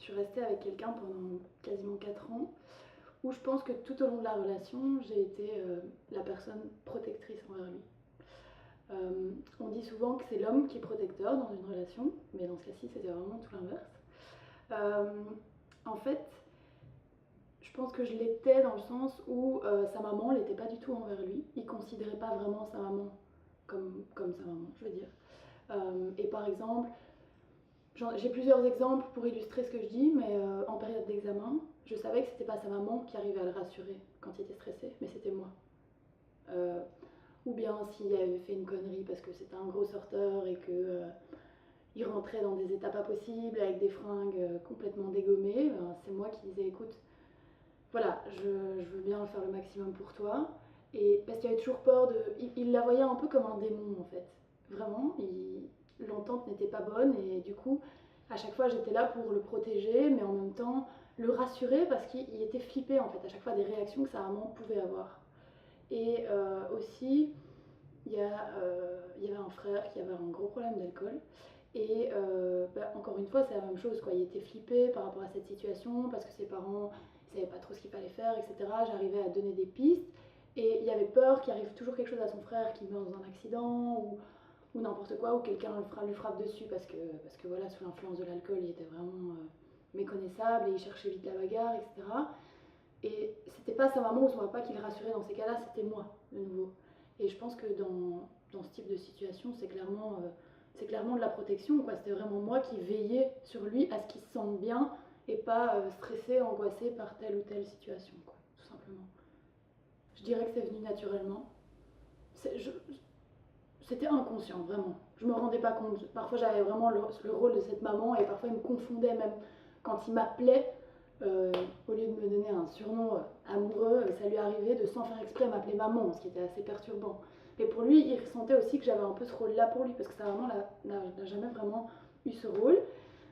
suis restée avec quelqu'un pendant quasiment 4 ans, où je pense que tout au long de la relation, j'ai été la personne protectrice envers lui. On dit souvent que c'est l'homme qui est protecteur dans une relation, mais dans ce cas-ci, c'était vraiment tout l'inverse. En fait, je pense que je l'étais dans le sens où sa maman l'était pas du tout envers lui. Il considérait pas vraiment sa maman comme sa maman, je veux dire. Et par exemple, j'ai plusieurs exemples pour illustrer ce que je dis, mais en période d'examen, je savais que c'était pas sa maman qui arrivait à le rassurer quand il était stressé, mais c'était moi. Ou bien s'il avait fait une connerie parce que c'était un gros sorteur et que il rentrait dans des états pas possibles avec des fringues complètement dégommées, ben, c'est moi qui disais écoute, voilà, je veux bien faire le maximum pour toi. Et parce qu'il avait toujours peur de. Il la voyait un peu comme un démon en fait. Vraiment, l'entente n'était pas bonne et du coup, à chaque fois j'étais là pour le protéger, mais en même temps le rassurer parce qu'il était flippé en fait à chaque fois des réactions que sa maman pouvait avoir. Et aussi, il y avait un frère qui avait un gros problème d'alcool. Et encore une fois, c'est la même chose, quoi. Il était flippé par rapport à cette situation parce que ses parents ne savaient pas trop ce qu'il fallait faire, etc. J'arrivais à donner des pistes. Et il y avait peur qu'il arrive toujours quelque chose à son frère, qu'il meure dans un accident ou n'importe quoi, ou quelqu'un lui frappe dessus parce que voilà, sous l'influence de l'alcool, il était vraiment méconnaissable et il cherchait vite la bagarre, etc. Et c'était pas sa maman ou son papa qui le rassurait dans ces cas-là, c'était moi, de nouveau. Et je pense que dans ce type de situation, c'est clairement de la protection, quoi. C'était vraiment moi qui veillais sur lui à ce qu'il se sente bien et pas stressé, angoissé par telle ou telle situation, quoi, tout simplement. Je dirais que c'est venu naturellement. C'était inconscient, vraiment. Je me rendais pas compte. Parfois, j'avais vraiment le rôle de cette maman et parfois, il me confondait même quand il m'appelait. Au lieu de me donner un surnom amoureux, ça lui arrivait de sans faire exprès m'appeler maman, ce qui était assez perturbant. Mais pour lui, il ressentait aussi que j'avais un peu ce rôle-là pour lui, parce que sa maman n'a jamais vraiment eu ce rôle.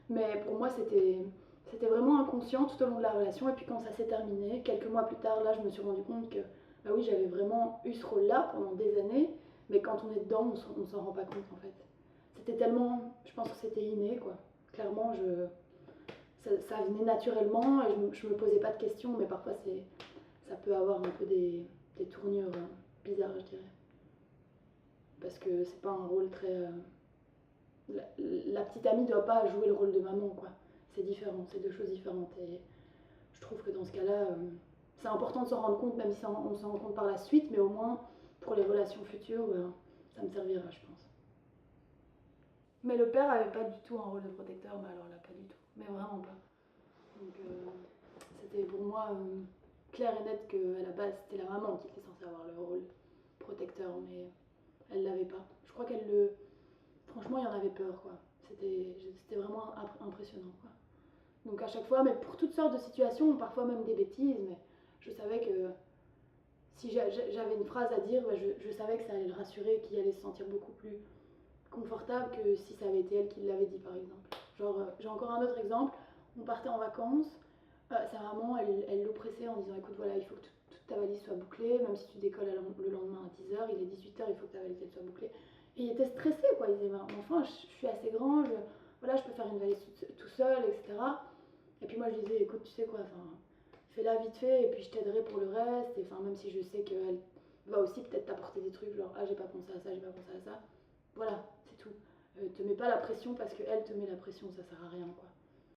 Mais pour moi, c'était vraiment inconscient tout au long de la relation. Et puis quand ça s'est terminé, quelques mois plus tard, là, je me suis rendu compte que, bah oui, j'avais vraiment eu ce rôle-là pendant des années. Mais quand on est dedans, on s'en rend pas compte en fait. C'était tellement, je pense que c'était inné, quoi. Clairement, ça venait naturellement et je me posais pas de questions, mais parfois ça peut avoir un peu des tournures bizarres, je dirais. Parce que c'est pas un rôle très. La petite amie doit pas jouer le rôle de maman, quoi. C'est différent, c'est deux choses différentes. Et je trouve que dans ce cas-là, c'est important de s'en rendre compte, même si on s'en rend compte par la suite, mais au moins pour les relations futures, ça me servira, je pense. Mais le père avait pas du tout un rôle de protecteur, mais alors là, pas du tout. Mais vraiment pas. Donc c'était pour moi clair et net qu'à la base, c'était la maman qui était censée avoir le rôle protecteur, mais elle l'avait pas. Je crois qu'elle le. Franchement, il y en avait peur, quoi. C'était vraiment impressionnant, quoi. Donc à chaque fois, mais pour toutes sortes de situations, parfois même des bêtises, mais je savais que si j'avais une phrase à dire, je savais que ça allait le rassurer, qu'il allait se sentir beaucoup plus confortable que si ça avait été elle qui l'avait dit, par exemple. Genre, j'ai encore un autre exemple. On partait en vacances, sa maman, elle l'oppressait en disant écoute, voilà, il faut que toute ta valise soit bouclée, même si tu décolles le lendemain à 10h, il est 18h, il faut que ta valise elle soit bouclée. Et il était stressé, quoi. Il disait mais enfin, je suis assez grand, voilà, je peux faire une valise tout seul, etc. Et puis moi, je disais écoute, tu sais quoi, fais-la vite fait, et puis je t'aiderai pour le reste. Et même si je sais qu'elle va aussi peut-être t'apporter des trucs, genre, ah, j'ai pas pensé à ça, j'ai pas pensé à ça. Voilà, c'est tout. Te mets pas la pression parce qu'elle te met la pression, ça sert à rien, quoi.